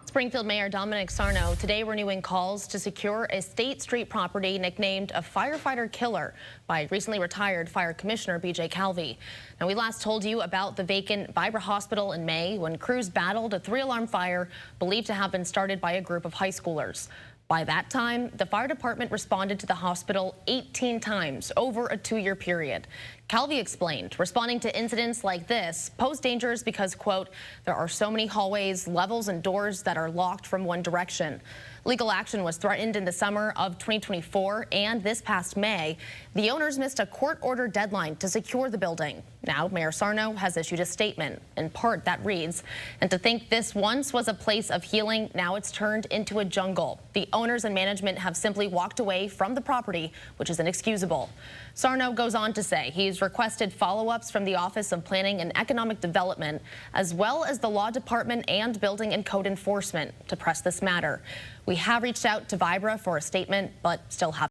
Springfield Mayor Dominic Sarno today renewing calls to secure a State Street property nicknamed a firefighter killer by recently retired Fire Commissioner B.J. Calvi. Now, we last told you about the vacant Vibra Hospital in May when crews battled a 3-alarm fire believed to have been started by a group of high schoolers. By that time, the fire department responded to the hospital 18 times over a 2-year period. Calvi explained, responding to incidents like this pose dangers because, quote, there are so many hallways, levels, and doors that are locked from one direction. Legal action was threatened in the summer of 2024, and this past May, the owners missed a court-ordered deadline to secure the building. Now, Mayor Sarno has issued a statement. In part, that reads, and to think this once was a place of healing, now it's turned into a jungle. The owners and management have simply walked away from the property, which is inexcusable. Sarno goes on to say he's requested follow-ups from the Office of Planning and Economic Development, as well as the Law Department and Building and Code Enforcement to press this matter. We have reached out to Vibra for a statement, but still have